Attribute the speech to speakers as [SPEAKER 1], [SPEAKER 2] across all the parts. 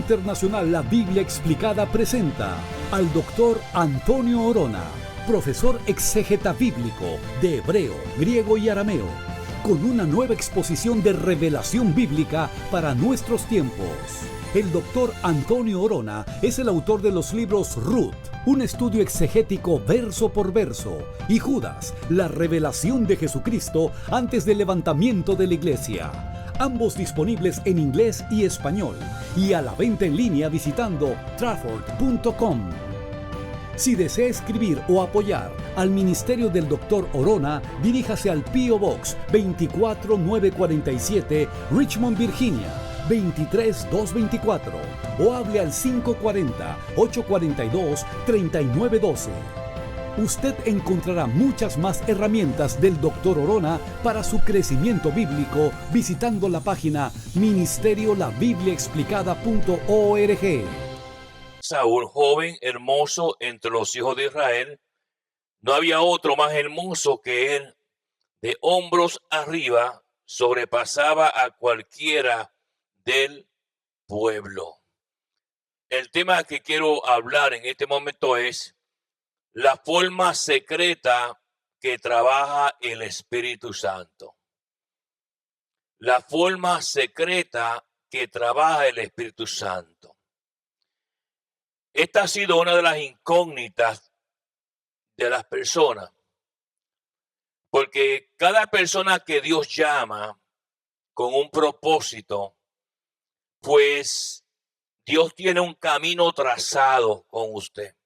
[SPEAKER 1] Internacional La Biblia Explicada presenta al doctor Antonio Orona, profesor exégeta bíblico de hebreo, griego y arameo, con una nueva exposición de revelación bíblica para nuestros tiempos. El doctor Antonio Orona es el autor de los libros Ruth, un estudio exegético verso por verso, y Judas, la revelación de Jesucristo antes del levantamiento de la iglesia. Ambos disponibles en inglés y español, y a la venta en línea visitando trafford.com. Si desea escribir o apoyar al ministerio del Dr. Orona, diríjase al P.O. Box 24947, Richmond, Virginia 23224, o hable al 540-842-3912. Usted encontrará muchas más herramientas del Dr. Orona para su crecimiento bíblico visitando la página ministeriolabibliaexplicada.org.
[SPEAKER 2] Saúl, joven, hermoso entre los hijos de Israel, no había otro más hermoso que él. De hombros arriba sobrepasaba a cualquiera del pueblo. El tema que quiero hablar en este momento es la forma secreta que trabaja el Espíritu Santo. La forma secreta que trabaja el Espíritu Santo. Esta ha sido una de las incógnitas de las personas, porque cada persona que Dios llama con un propósito, pues Dios tiene un camino trazado con usted.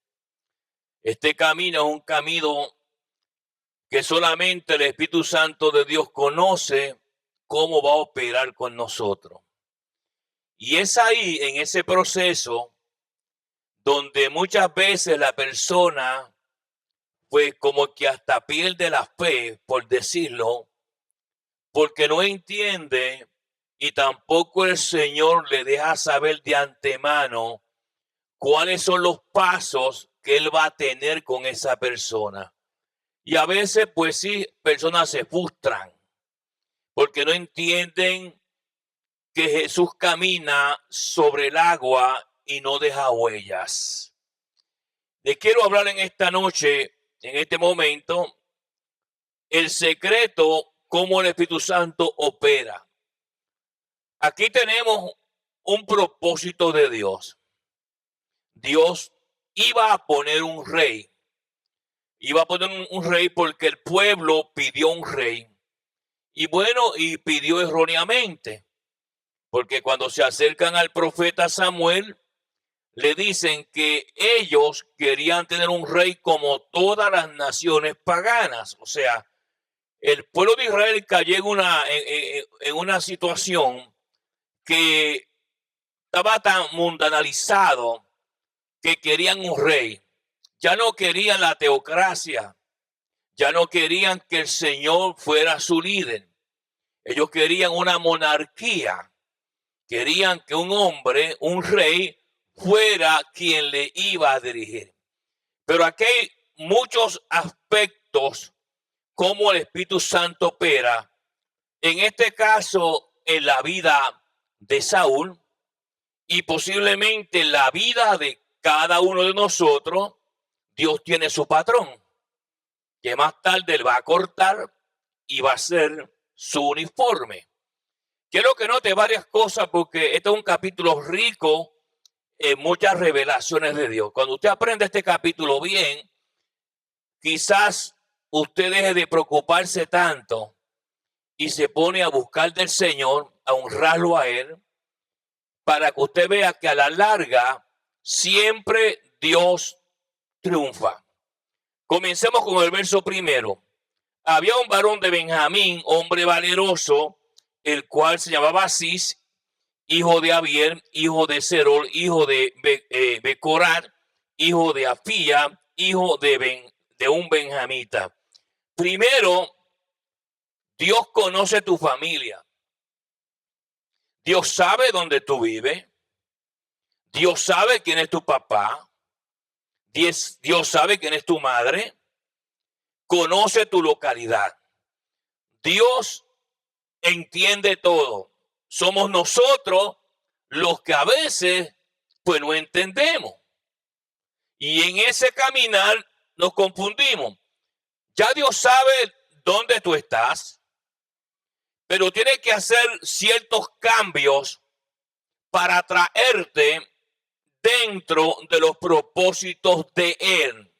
[SPEAKER 2] Este camino es un camino que solamente el Espíritu Santo de Dios conoce cómo va a operar con nosotros. Y es ahí, en ese proceso, donde muchas veces la persona, pues como que hasta pierde la fe, por decirlo, porque no entiende y tampoco el Señor le deja saber de antemano cuáles son los pasos que Él va a tener con esa persona. Y a veces, pues sí, personas se frustran porque no entienden que Jesús camina sobre el agua y no deja huellas. Les quiero hablar en esta noche, en este momento, el secreto, cómo el Espíritu Santo opera. Aquí tenemos un propósito de Dios. Dios iba a poner un rey. Iba a poner un rey porque el pueblo pidió un rey. Y bueno, y pidió erróneamente. Porque cuando se acercan al profeta Samuel, le dicen que ellos querían tener un rey como todas las naciones paganas. O sea, el pueblo de Israel cayó en una situación que estaba tan mundanalizado que querían un rey. Ya no querían la teocracia. Ya no querían que el Señor fuera su líder. Ellos querían una monarquía. Querían que un hombre, un rey, fuera quien le iba a dirigir. Pero aquí hay muchos aspectos cómo el Espíritu Santo opera. En este caso, en la vida de Saúl y posiblemente en la vida de cada uno de nosotros, Dios tiene su patrón, que más tarde él va a cortar y va a ser su uniforme. Quiero que note varias cosas porque este es un capítulo rico en muchas revelaciones de Dios. Cuando usted aprende este capítulo bien, quizás usted deje de preocuparse tanto y se pone a buscar del Señor, a honrarlo a Él, para que usted vea que a la larga siempre Dios triunfa. Comencemos con el verso primero. Había un varón de Benjamín, hombre valeroso, el cual se llamaba Cis, hijo de Abiel, hijo de Serol, hijo de Becorat, hijo de Afía, hijo de un benjamita. Primero, Dios conoce tu familia. Dios sabe dónde tú vives. Dios sabe quién es tu papá. Dios sabe quién es tu madre. Conoce tu localidad. Dios entiende todo. Somos nosotros los que a veces pues no entendemos. Y en ese caminar nos confundimos. Ya Dios sabe dónde tú estás, pero tiene que hacer ciertos cambios para traerte dentro de los propósitos de Él.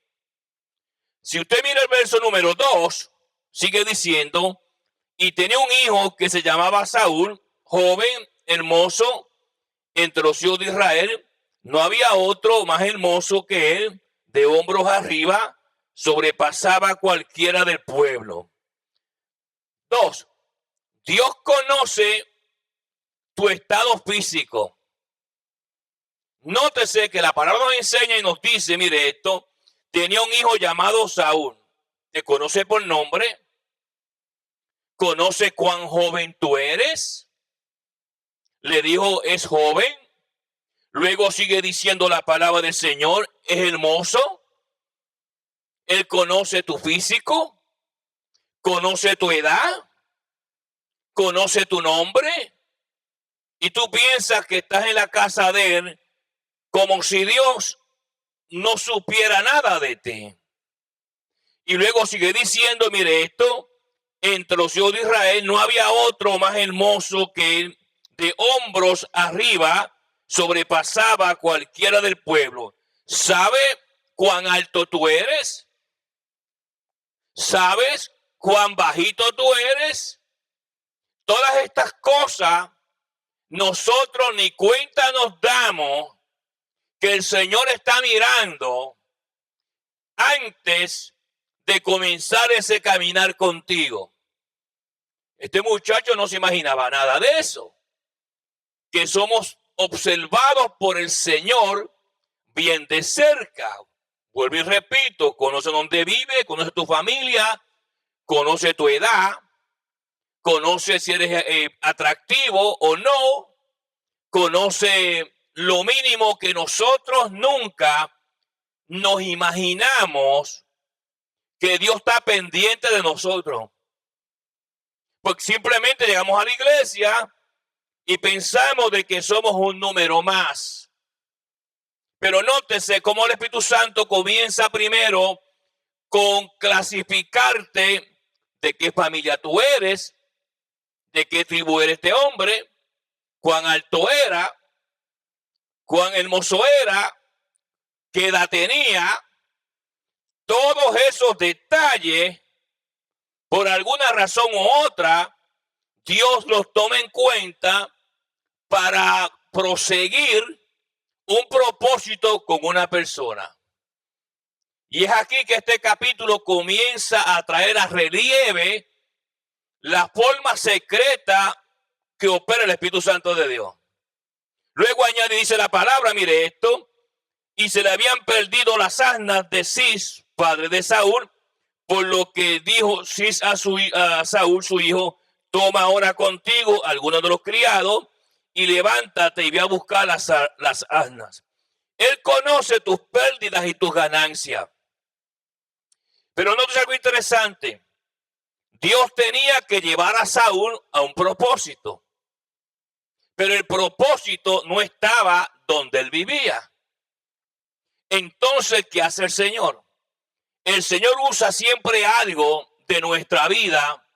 [SPEAKER 2] Si usted mira el verso número 2, sigue diciendo, y tenía un hijo que se llamaba Saúl, joven, hermoso, entre los hijos de Israel. No había otro más hermoso que él, de hombros arriba, sobrepasaba a cualquiera del pueblo. 2. Dios conoce tu estado físico. Nótese que la palabra nos enseña y nos dice, mire esto, tenía un hijo llamado Saúl. ¿Te conoce por nombre? ¿Conoce cuán joven tú eres? Le dijo, es joven. Luego sigue diciendo la palabra del Señor, es hermoso. Él conoce tu físico, conoce tu edad, conoce tu nombre. Y tú piensas que estás en la casa de Él como si Dios no supiera nada de ti. Y luego sigue diciendo, mire esto, entre los hijos de Israel no había otro más hermoso que él, de hombros arriba, sobrepasaba a cualquiera del pueblo. ¿Sabe cuán alto tú eres? ¿Sabes cuán bajito tú eres? Todas estas cosas nosotros ni cuenta nos damos que el Señor está mirando antes de comenzar ese caminar contigo. Este muchacho no se imaginaba nada de eso, que somos observados por el Señor bien de cerca. Vuelvo y repito, conoce dónde vive, conoce tu familia, conoce tu edad, conoce si eres atractivo o no, conoce lo mínimo que nosotros nunca nos imaginamos que Dios está pendiente de nosotros. Porque simplemente llegamos a la iglesia y pensamos de que somos un número más. Pero nótese cómo el Espíritu Santo comienza primero con clasificarte de qué familia tú eres, de qué tribu eres este hombre, cuán alto era, cuán hermoso era, qué edad tenía. Todos esos detalles, por alguna razón u otra, Dios los toma en cuenta para proseguir un propósito con una persona. Y es aquí que este capítulo comienza a traer a relieve la forma secreta que opera el Espíritu Santo de Dios. Luego añade, dice la palabra, mire esto, y se le habían perdido las asnas de Cis, padre de Saúl, por lo que dijo Cis a Saúl, su hijo, toma ahora contigo algunos de los criados y levántate y ve a buscar las asnas. Él conoce tus pérdidas y tus ganancias. Pero no es algo interesante. Dios tenía que llevar a Saúl a un propósito. Pero el propósito no estaba donde él vivía. Entonces, ¿qué hace el Señor? El Señor usa siempre algo de nuestra vida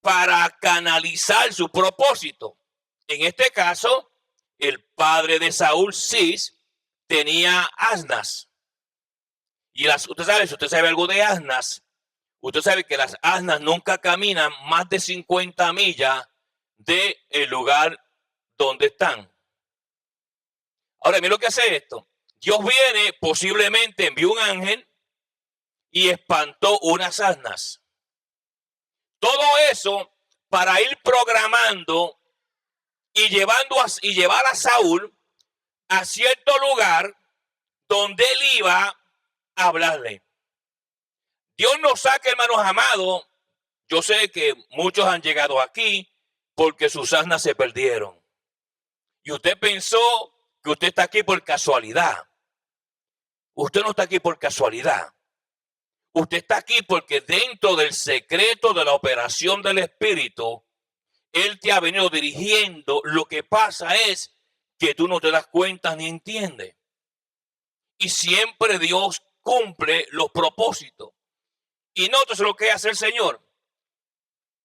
[SPEAKER 2] para canalizar su propósito. En este caso, el padre de Saúl, Cis, tenía asnas. Y usted sabe algo de asnas. Usted sabe que las asnas nunca caminan más de 50 millas del lugar donde están. Ahora, mira lo que hace esto. Dios viene, posiblemente envió un ángel y espantó unas asnas. Todo eso para ir programando y llevar a Saúl a cierto lugar donde él iba a hablarle. Dios nos saca, hermanos amados. Yo sé que muchos han llegado aquí porque sus asnas se perdieron. Y usted pensó que usted está aquí por casualidad. Usted no está aquí por casualidad. Usted está aquí porque dentro del secreto de la operación del Espíritu, Él te ha venido dirigiendo. Lo que pasa es que tú no te das cuenta ni entiendes. Y siempre Dios cumple los propósitos. Y nótese lo que hace el Señor.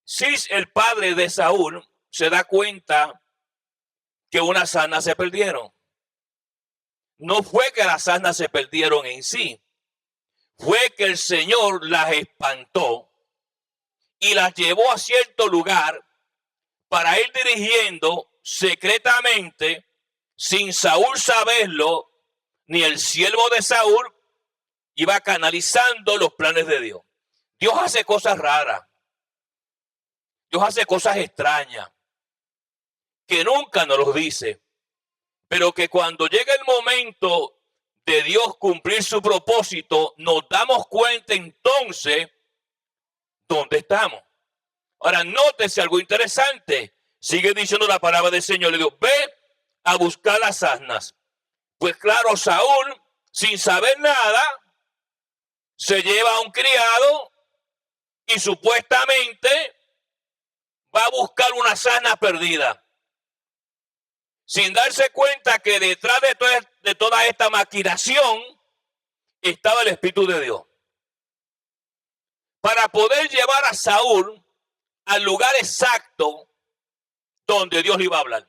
[SPEAKER 2] Cis, el padre de Saúl, se da cuenta que unas asnas se perdieron. No fue que las asnas se perdieron en sí, fue que el Señor las espantó y las llevó a cierto lugar para ir dirigiendo secretamente, sin Saúl saberlo, ni el siervo de Saúl, iba canalizando los planes de Dios. Dios hace cosas raras. Dios hace cosas extrañas que nunca nos los dice, pero que cuando llega el momento de Dios cumplir su propósito, nos damos cuenta entonces dónde estamos. Ahora, nótese algo interesante. Sigue diciendo la palabra del Señor. Le digo, ve a buscar las asnas. Pues claro, Saúl, sin saber nada, se lleva a un criado y supuestamente va a buscar una asna perdida, sin darse cuenta que detrás de toda esta maquinación estaba el Espíritu de Dios, para poder llevar a Saúl al lugar exacto donde Dios le iba a hablar.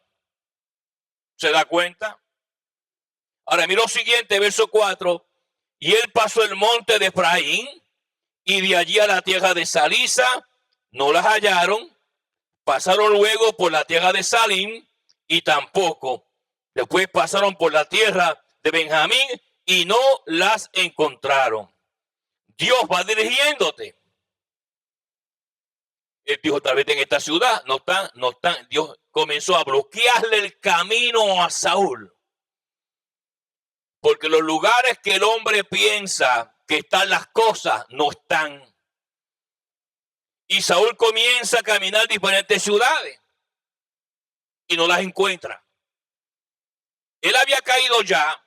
[SPEAKER 2] ¿Se da cuenta? Ahora mira lo siguiente, verso 4. Y él pasó el monte de Efraín y de allí a la tierra de Salisa, no las hallaron. Pasaron luego por la tierra de Salim y tampoco. Después pasaron por la tierra de Benjamín y no las encontraron. Dios va dirigiéndote. Él dijo, tal vez en esta ciudad no están. Dios comenzó a bloquearle el camino a Saúl. Porque los lugares que el hombre piensa que están las cosas, no están. Y Saúl comienza a caminar diferentes ciudades y no las encuentra. Él había caído ya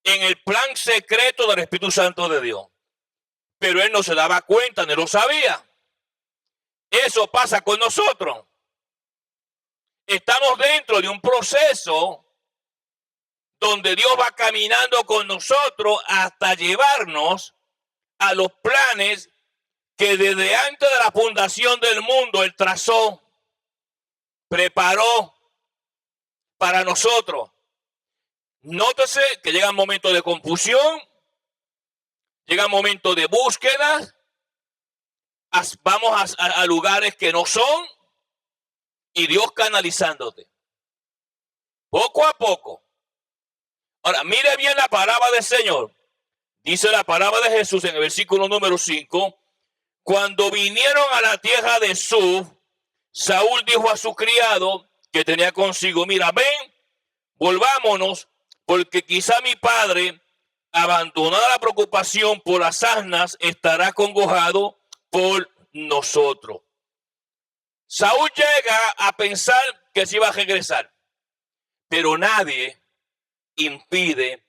[SPEAKER 2] en el plan secreto del Espíritu Santo de Dios, pero él no se daba cuenta, ni lo sabía. Eso pasa con nosotros. Estamos dentro de un proceso donde Dios va caminando con nosotros hasta llevarnos a los planes que desde antes de la fundación del mundo Él trazó, preparó para nosotros. Nótese que llegan momentos de confusión, llegan momentos de búsqueda, vamos a lugares que no son, y Dios canalizándote poco a poco. Ahora, mire bien la palabra del Señor. Dice la palabra de Jesús en el versículo número 5. Cuando vinieron a la tierra de Suf, Saúl dijo a su criado que tenía consigo, mira, ven, volvámonos, porque quizá mi padre, abandonada la preocupación por las asnas, estará acongojado por nosotros. Saúl llega a pensar que se iba a regresar, pero nadie impide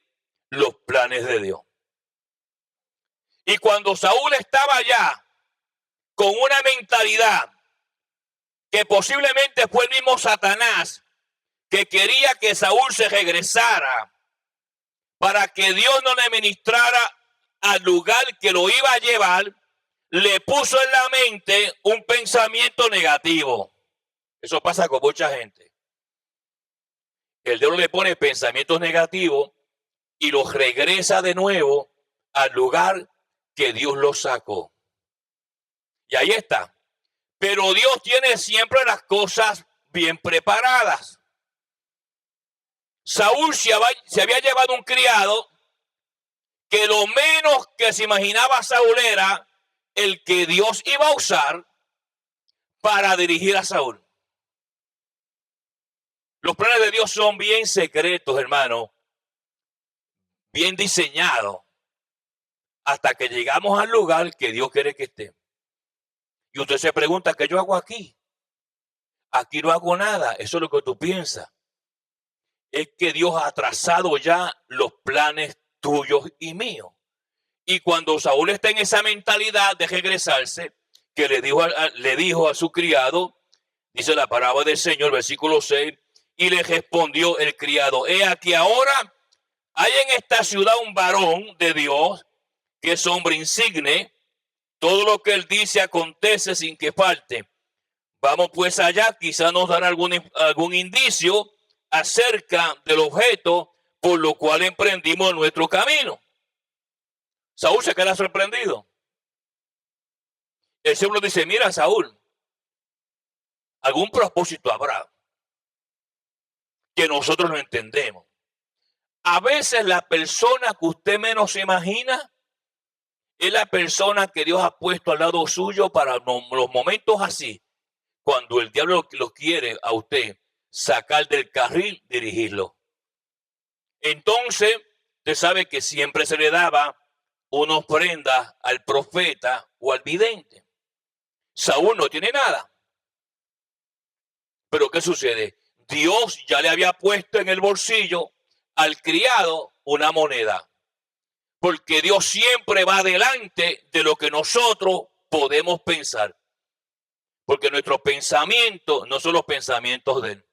[SPEAKER 2] los planes de Dios. Y cuando Saúl estaba allá con una mentalidad que posiblemente fue el mismo Satanás que quería que Saúl se regresara para que Dios no le ministrara al lugar que lo iba a llevar, le puso en la mente un pensamiento negativo. Eso pasa con mucha gente. El Dios le pone pensamientos negativos y los regresa de nuevo al lugar que Dios los sacó. Y ahí está. Pero Dios tiene siempre las cosas bien preparadas. Saúl se había llevado un criado que lo menos que se imaginaba Saúl era el que Dios iba a usar para dirigir a Saúl. Los planes de Dios son bien secretos, hermano, bien diseñados, hasta que llegamos al lugar que Dios quiere que esté. Y usted se pregunta, ¿qué yo hago aquí? Aquí no hago nada. Eso es lo que tú piensas. Es que Dios ha trazado ya los planes tuyos y míos. Y cuando Saúl está en esa mentalidad de regresarse, que le dijo a su criado, dice la palabra del Señor, versículo 6, Y le respondió el criado: he aquí ahora hay en esta ciudad un varón de Dios que es hombre insigne. Todo lo que él dice acontece sin que falte. Vamos pues allá, quizá nos dará algún indicio acerca del objeto por lo cual emprendimos nuestro camino. Saúl se queda sorprendido. El Señor dice: mira, Saúl, algún propósito habrá que nosotros no entendemos. A veces la persona que usted menos se imagina es la persona que Dios ha puesto al lado suyo para los momentos así, cuando el diablo lo quiere a usted sacar del carril, dirigirlo. Entonces, usted sabe que siempre se le daba una ofrenda al profeta o al vidente. Saúl no tiene nada. Pero ¿qué sucede? Dios ya le había puesto en el bolsillo al criado una moneda. Porque Dios siempre va delante de lo que nosotros podemos pensar. Porque nuestros pensamientos no son los pensamientos de Él.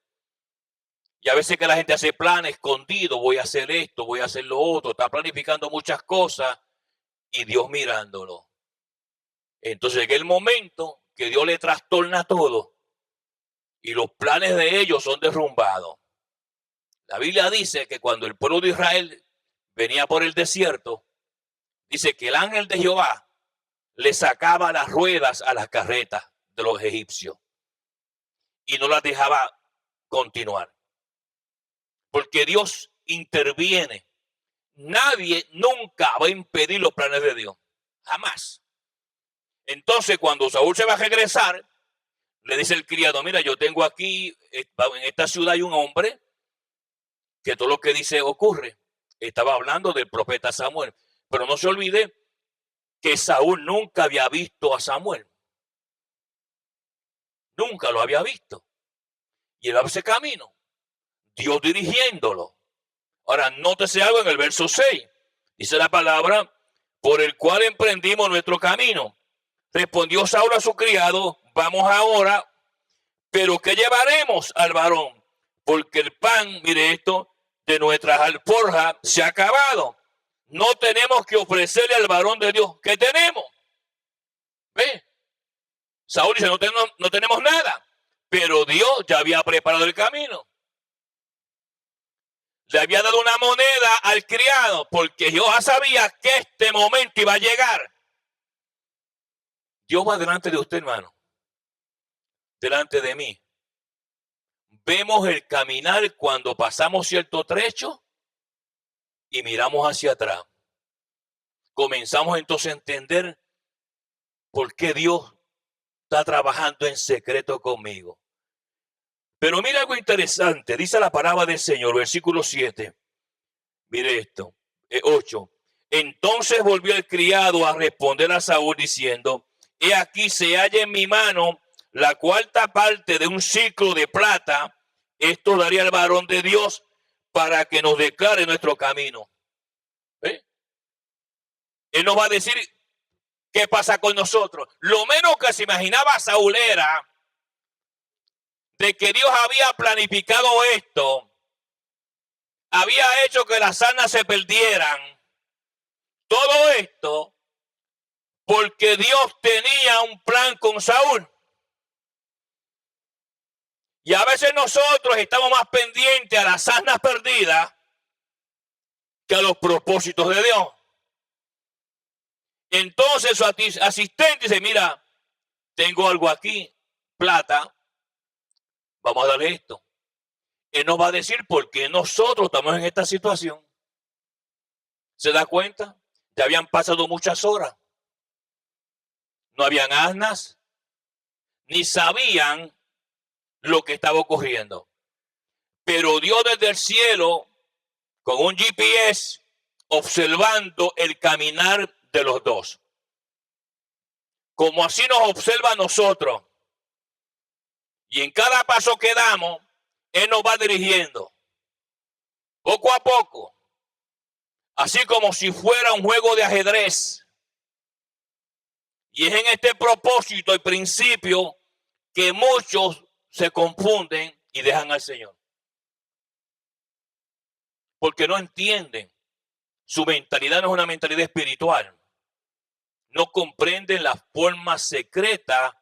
[SPEAKER 2] Y a veces que la gente hace planes escondidos: voy a hacer esto, voy a hacer lo otro, está planificando muchas cosas y Dios mirándolo. Entonces llega el momento que Dios le trastorna todo y los planes de ellos son derrumbados. La Biblia dice que cuando el pueblo de Israel venía por el desierto, dice que el ángel de Jehová le sacaba las ruedas a las carretas de los egipcios y no las dejaba continuar. Porque Dios interviene. Nadie nunca va a impedir los planes de Dios. Jamás. Entonces, cuando Saúl se va a regresar, le dice el criado: mira, yo tengo aquí, en esta ciudad hay un hombre que todo lo que dice ocurre. Estaba hablando del profeta Samuel. Pero no se olvide que Saúl nunca había visto a Samuel. Nunca lo había visto. Y él va ese camino, Dios dirigiéndolo. Ahora, nótese algo en el verso 6. Dice la palabra: por el cual emprendimos nuestro camino. Respondió Saúl a su criado: vamos ahora, pero ¿qué llevaremos al varón? Porque el pan, mire esto, de nuestras alforjas se ha acabado. No tenemos que ofrecerle al varón de Dios. ¿Qué tenemos? ¿Ve? Saúl dice: no tenemos nada. Pero Dios ya había preparado el camino. Le había dado una moneda al criado porque Dios ya sabía que este momento iba a llegar. Dios va delante de usted, hermano. Delante de mí. Vemos el caminar cuando pasamos cierto trecho y miramos hacia atrás. Comenzamos entonces a entender por qué Dios está trabajando en secreto conmigo. Pero mira algo interesante. Dice la palabra del Señor, versículo 7. Mire esto, 8. Entonces volvió el criado a responder a Saúl diciendo: he aquí se halla en mi mano la cuarta parte de un siclo de plata. Esto daría al varón de Dios para que nos declare nuestro camino. ¿Eh? Él nos va a decir qué pasa con nosotros. Lo menos que se imaginaba Saúl era de que Dios había planificado esto, había hecho que las asnas se perdieran. Todo esto porque Dios tenía un plan con Saúl. Y a veces nosotros estamos más pendientes a las asnas perdidas que a los propósitos de Dios. Entonces su asistente dice: mira, tengo algo aquí, plata, vamos a darle esto. Él nos va a decir por qué nosotros estamos en esta situación. ¿Se da cuenta? Ya habían pasado muchas horas. No habían asnas, ni sabían lo que estaba ocurriendo. Pero Dios desde el cielo, con un GPS, observando el caminar de los dos. Como así nos observa a nosotros. Y en cada paso que damos, Él nos va dirigiendo. Poco a poco. Así como si fuera un juego de ajedrez. Y es en este propósito y principio que muchos se confunden y dejan al Señor. porque no entienden. Su mentalidad no es una mentalidad espiritual. No comprenden la forma secreta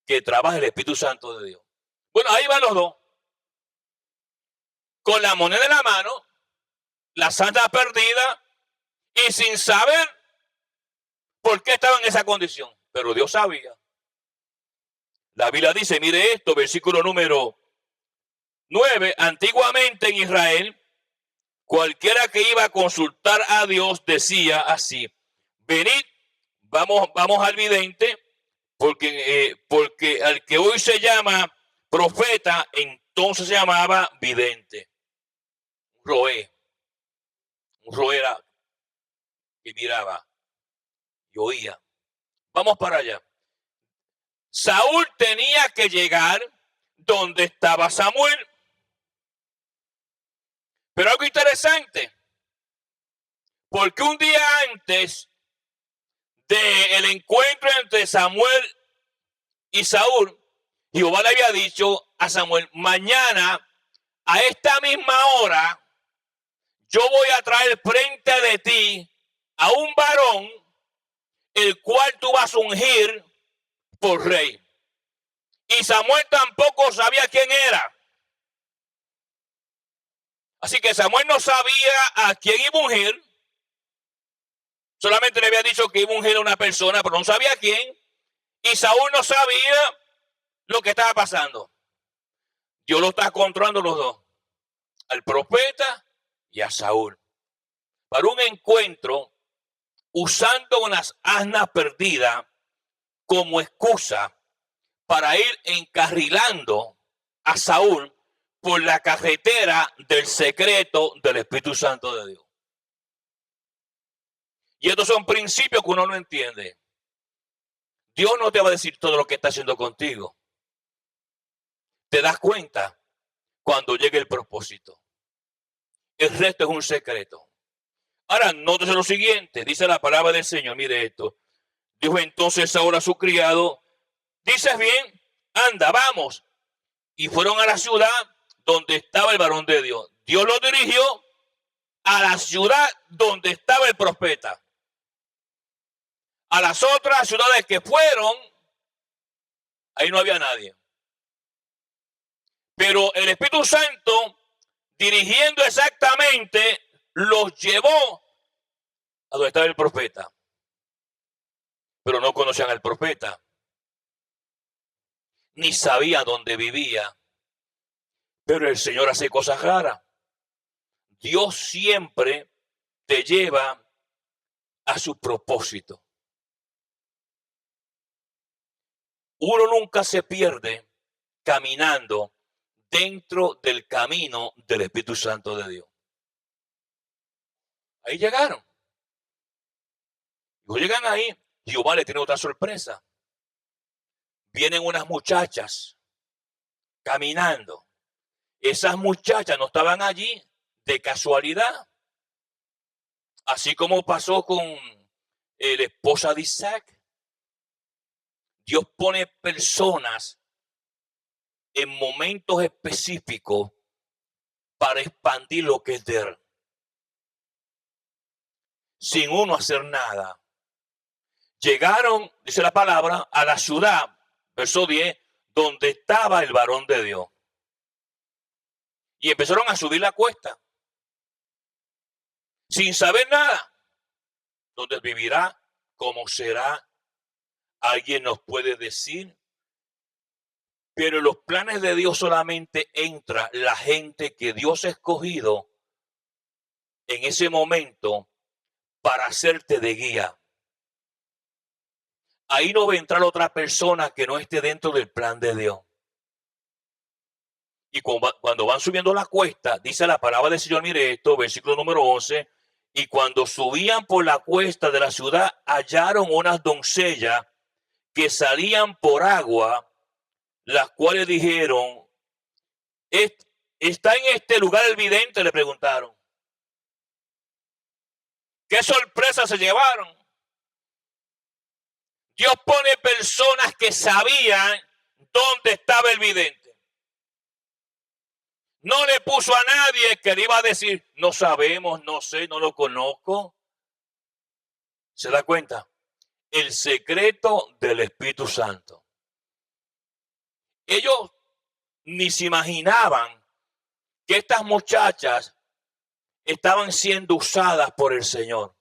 [SPEAKER 2] que trabaja el Espíritu Santo de Dios. Bueno, ahí van los dos. Con la moneda en la mano, la santa perdida, y sin saber por qué estaba en esa condición. Pero Dios sabía. La Biblia dice, mire esto, versículo número 9. Antiguamente en Israel, cualquiera que iba a consultar a Dios decía así: venid, vamos al vidente, porque al que hoy se llama profeta, entonces se llamaba vidente. Un roé era que miraba y oía. Vamos para allá. Saúl tenía que llegar donde estaba Samuel. Pero algo interesante, porque un día antes del encuentro entre Samuel y Saúl, Jehová le había dicho a Samuel: mañana a esta misma hora yo voy a traer frente de ti a un varón el cual tú vas a ungir por rey. Y Samuel tampoco sabía quién era. Así que Samuel no sabía a quién iba a ungir. Solamente le había dicho que iba a ungir a una persona, pero no sabía quién. Y Saúl no sabía lo que estaba pasando. Dios lo está controlando los dos, al profeta y a Saúl, para un encuentro, usando unas asnas perdidas como excusa para ir encarrilando a Saúl por la carretera del secreto del Espíritu Santo de Dios. Y estos son principios que uno no entiende. Dios no te va a decir todo lo que está haciendo contigo. Te das cuenta cuando llegue el propósito. El resto es un secreto. Ahora, nótese lo siguiente, dice la palabra del Señor, mire esto. Dijo entonces ahora a su criado: dices bien, anda, vamos. Y fueron a la ciudad donde estaba el varón de Dios. Dios lo dirigió a la ciudad donde estaba el profeta. A las otras ciudades que fueron, ahí no había nadie. Pero el Espíritu Santo, dirigiendo exactamente, los llevó a donde estaba el profeta. Pero no conocían al profeta, ni sabían dónde vivía. Pero el Señor hace cosas raras. Dios siempre te lleva a su propósito. Uno nunca se pierde caminando dentro del camino del Espíritu Santo de Dios. Ahí llegaron. Cuando llegan ahí, Jehová le tiene otra sorpresa. Vienen unas muchachas caminando. Esas muchachas no estaban allí de casualidad. Así como pasó con la esposa de Isaac. Dios pone personas en momentos específicos para expandir lo que es de él. Sin uno hacer nada. Llegaron, dice la palabra, a la ciudad, verso 10, donde estaba el varón de Dios. Y empezaron a subir la cuesta. Sin saber nada. ¿Dónde vivirá? ¿Cómo será? ¿Alguien nos puede decir? Pero en los planes de Dios solamente entra la gente que Dios ha escogido en ese momento para hacerte de guía. Ahí no va a entrar otra persona que no esté dentro del plan de Dios. Y cuando van subiendo la cuesta, dice la palabra del Señor, mire esto, versículo número 11, y cuando subían por la cuesta de la ciudad, hallaron unas doncellas que salían por agua, las cuales dijeron: ¿está en este lugar el vidente? Le preguntaron. ¿Qué sorpresa se llevaron? Dios pone personas que sabían dónde estaba el vidente. No le puso a nadie que le iba a decir, no sabemos, no sé, no lo conozco. ¿Se da cuenta? El secreto del Espíritu Santo. Ellos ni se imaginaban que estas muchachas estaban siendo usadas por el Señor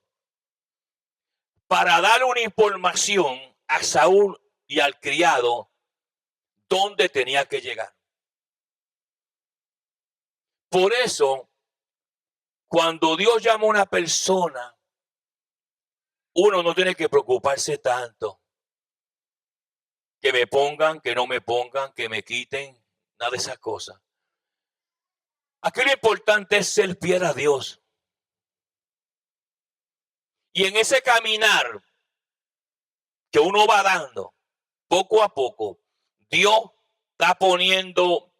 [SPEAKER 2] para dar una información a Saúl y al criado dónde tenía que llegar. Por eso, cuando Dios llama a una persona, uno no tiene que preocuparse tanto. Que me pongan, que no me pongan, que me quiten, nada de esas cosas. Aquí lo importante es ser fiel a Dios. Y en ese caminar que uno va dando, poco a poco, Dios está poniendo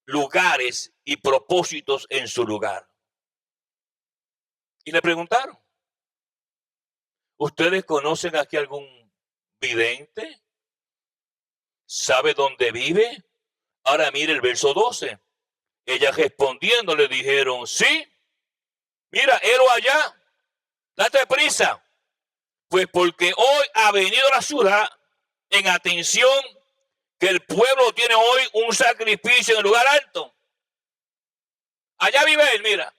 [SPEAKER 2] lugares y propósitos en su lugar. Y le preguntaron, ¿ustedes conocen aquí algún vidente? ¿Sabe dónde vive? Ahora mire el verso 12. Ellas respondiendo le dijeron, sí, mira, héroe allá, date prisa, pues porque hoy ha venido a la ciudad en atención que el pueblo tiene hoy un sacrificio en el lugar alto. Allá vive él, mira.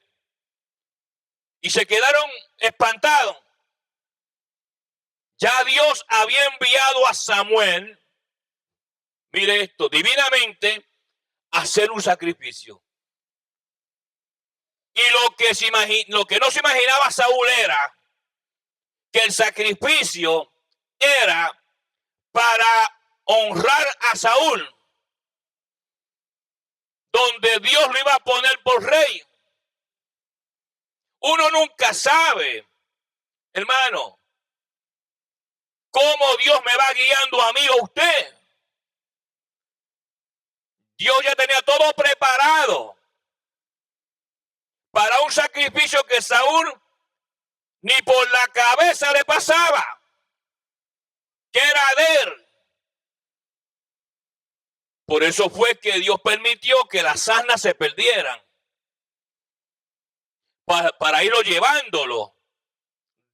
[SPEAKER 2] Y se quedaron espantados. Ya Dios había enviado a Samuel, mire esto, divinamente, a hacer un sacrificio. Y lo que no se imaginaba Saúl era que el sacrificio era para honrar a Saúl, donde Dios lo iba a poner por rey. Uno nunca sabe, hermano, cómo Dios me va guiando a mí o a usted. Dios ya tenía todo preparado para un sacrificio que Saúl ni por la cabeza le pasaba, que era de él. Por eso fue que Dios permitió que las asnas se perdieran, para irlo llevándolo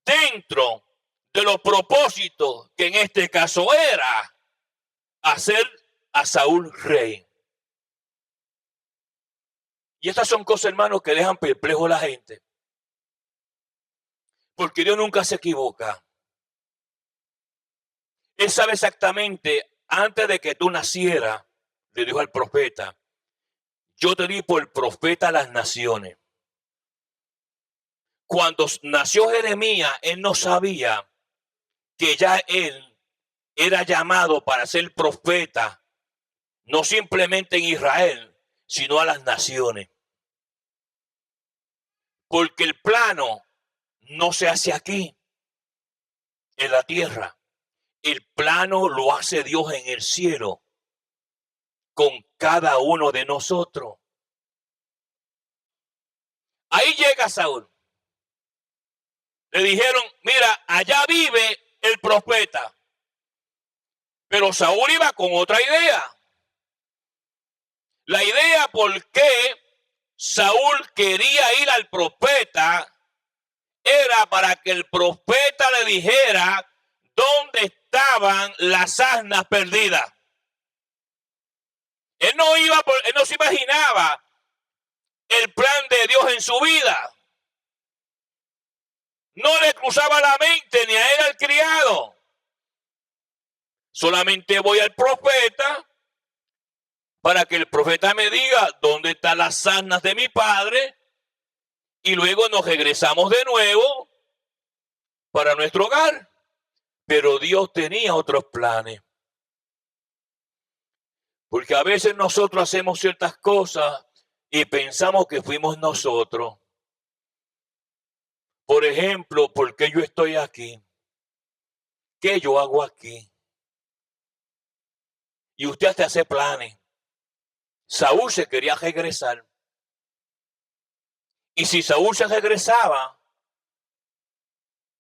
[SPEAKER 2] dentro de los propósitos que en este caso era hacer a Saúl rey. Y estas son cosas, hermanos, que dejan perplejo a la gente. Porque Dios nunca se equivoca. Él sabe exactamente, antes de que tú nacieras, le dijo al profeta, yo te di por profeta a las naciones. Cuando nació Jeremías, él no sabía que ya él era llamado para ser profeta, no simplemente en Israel, sino a las naciones. Porque el plano no se hace aquí, en la tierra. El plano lo hace Dios en el cielo, con cada uno de nosotros. Ahí llega Saúl. Le dijeron, mira, allá vive el profeta. Pero Saúl iba con otra idea. La idea por qué Saúl quería ir al profeta era para que el profeta le dijera dónde estaban las asnas perdidas. Él no se imaginaba el plan de Dios en su vida. No le cruzaba la mente ni a él al criado. Solamente voy al profeta para que el profeta me diga dónde están las asnas de mi padre y luego nos regresamos de nuevo para nuestro hogar. Pero Dios tenía otros planes. Porque a veces nosotros hacemos ciertas cosas y pensamos que fuimos nosotros. Por ejemplo, ¿por qué yo estoy aquí? ¿Qué yo hago aquí? Y usted hasta hace planes. Saúl se quería regresar. Y si Saúl se regresaba,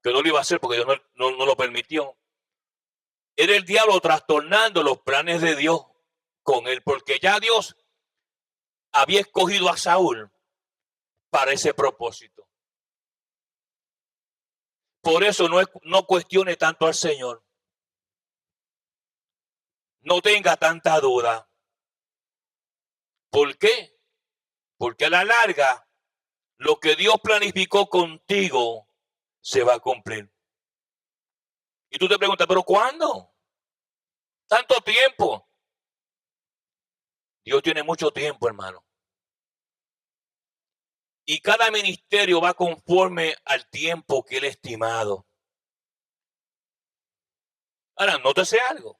[SPEAKER 2] que no lo iba a hacer porque Dios no lo permitió, era el diablo trastornando los planes de Dios con él, porque ya Dios había escogido a Saúl para ese propósito. Por eso no cuestione tanto al Señor. No tenga tanta duda. ¿Por qué? Porque a la larga, lo que Dios planificó contigo se va a cumplir. Y tú te preguntas, ¿pero cuándo? ¿Tanto tiempo? Dios tiene mucho tiempo, hermano. Y cada ministerio va conforme al tiempo que Él ha estimado. Ahora, nótese algo.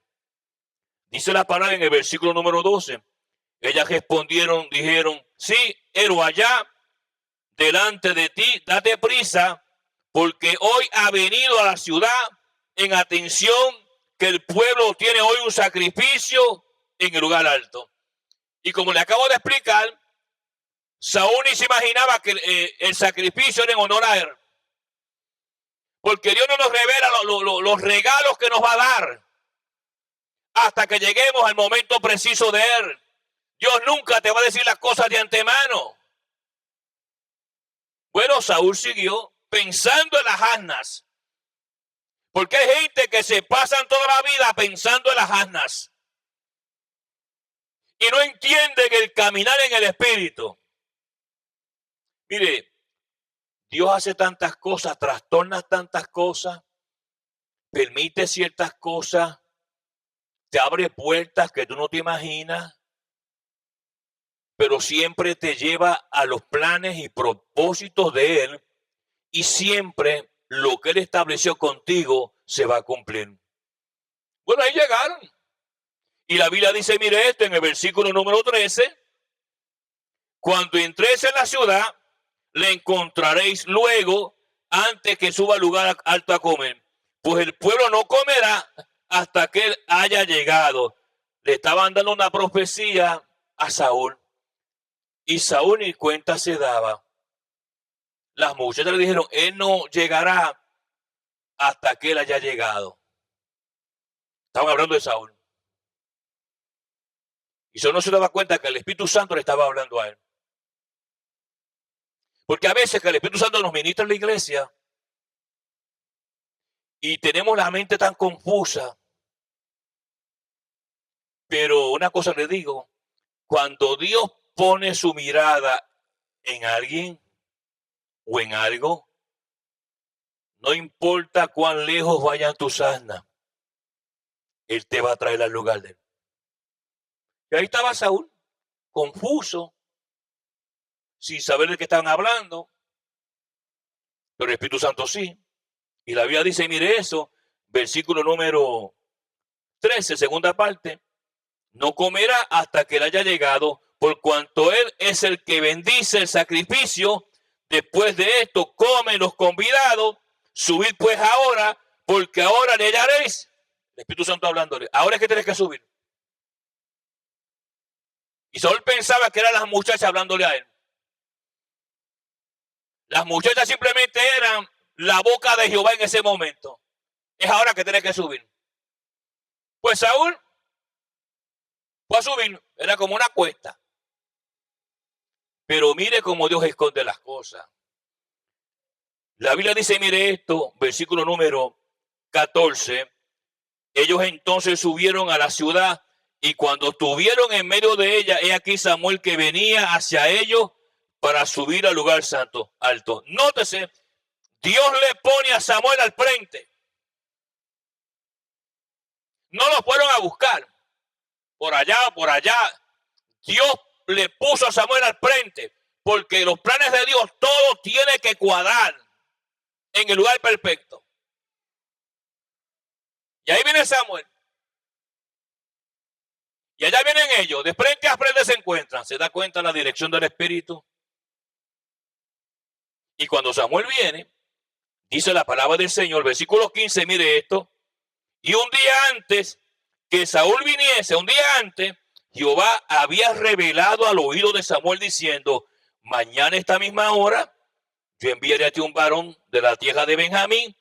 [SPEAKER 2] Dice la palabra en el versículo número 12. Ellas respondieron, dijeron, sí, pero allá delante de ti, date prisa, porque hoy ha venido a la ciudad en atención que el pueblo tiene hoy un sacrificio en el lugar alto. Y como le acabo de explicar, Saúl ni se imaginaba que el sacrificio era en honor a él. Porque Dios no nos revela los regalos que nos va a dar hasta que lleguemos al momento preciso de él. Dios nunca te va a decir las cosas de antemano. Bueno, Saúl siguió pensando en las asnas. Porque hay gente que se pasan toda la vida pensando en las asnas. Y no entienden el caminar en el Espíritu. Mire, Dios hace tantas cosas, trastorna tantas cosas, permite ciertas cosas, te abre puertas que tú no te imaginas, pero siempre te lleva a los planes y propósitos de Él, y siempre lo que Él estableció contigo se va a cumplir. Bueno, ahí llegaron. Y la Biblia dice, mire esto en el versículo número 13, cuando entréis en la ciudad, le encontraréis luego antes que suba al lugar alto a comer. Pues el pueblo no comerá hasta que él haya llegado. Le estaban dando una profecía a Saúl. Y Saúl ni cuenta se daba. Las muchachas le dijeron, él no llegará hasta que él haya llegado. Estaban hablando de Saúl. Y Saúl no se daba cuenta que el Espíritu Santo le estaba hablando a él. Porque a veces que el Espíritu Santo nos ministra en la iglesia y tenemos la mente tan confusa. Pero una cosa le digo, cuando Dios pone su mirada en alguien o en algo, no importa cuán lejos vayan tus asnas, Él te va a traer al lugar de él. Y ahí estaba Saúl, confuso, sin saber de qué estaban hablando, pero el Espíritu Santo sí. Y la Biblia dice, mire eso, versículo número 13, segunda parte, no comerá hasta que él haya llegado, por cuanto él es el que bendice el sacrificio. Después de esto, comen los convidados, subid pues ahora, porque ahora le hallaréis. El Espíritu Santo hablándole, ahora es que tienes que subir. Y Saúl pensaba que eran las muchachas hablándole a él. Las muchachas simplemente eran la boca de Jehová en ese momento. Es ahora que tienes que subir. Pues Saúl fue a subir, era como una cuesta. Pero mire cómo Dios esconde las cosas. La Biblia dice, mire esto, versículo número 14. Ellos entonces subieron a la ciudad y cuando estuvieron en medio de ella, he aquí Samuel que venía hacia ellos para subir al lugar santo, alto. Nótese, Dios le pone a Samuel al frente. No lo fueron a buscar por allá o por allá. Dios le puso a Samuel al frente porque los planes de Dios, todo tiene que cuadrar en el lugar perfecto. Y ahí viene Samuel. Y allá vienen ellos, de frente a frente se encuentran. Se da cuenta la dirección del Espíritu. Y cuando Samuel viene, dice la palabra del Señor, versículo 15, mire esto. Y un día antes que Saúl viniese, un día antes, Jehová había revelado al oído de Samuel diciendo, mañana a esta misma hora, yo enviaré a ti un varón de la tierra de Benjamín,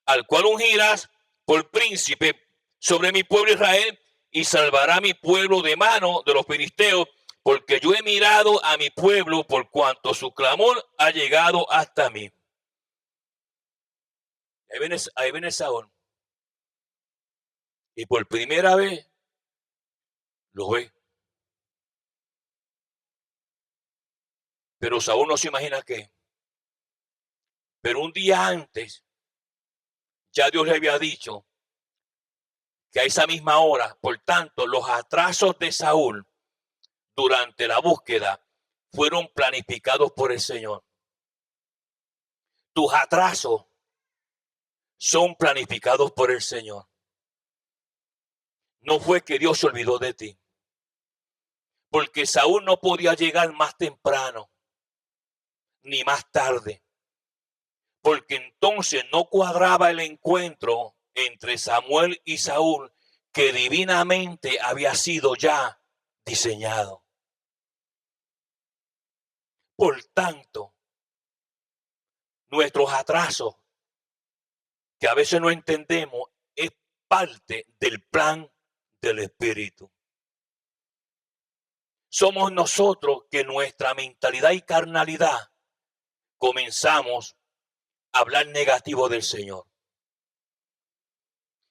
[SPEAKER 2] al cual ungirás por príncipe sobre mi pueblo Israel, y salvará a mi pueblo de mano de los filisteos. porque yo he mirado a mi pueblo por cuanto su clamor ha llegado hasta mí. Ahí viene Saúl. Y por primera vez lo ve. Pero Saúl no se imagina qué. Pero un día antes, ya Dios le había dicho que a esa misma hora, por tanto, los atrasos de Saúl durante la búsqueda fueron planificados por el Señor. Tus atrasos son planificados por el Señor. No fue que Dios se olvidó de ti. Porque Saúl no podía llegar más temprano ni más tarde. Porque entonces no cuadraba el encuentro entre Samuel y Saúl que divinamente había sido ya diseñado. Por tanto, nuestros atrasos, que a veces no entendemos, es parte del plan del Espíritu. Somos nosotros que nuestra mentalidad y carnalidad comenzamos a hablar negativo del Señor.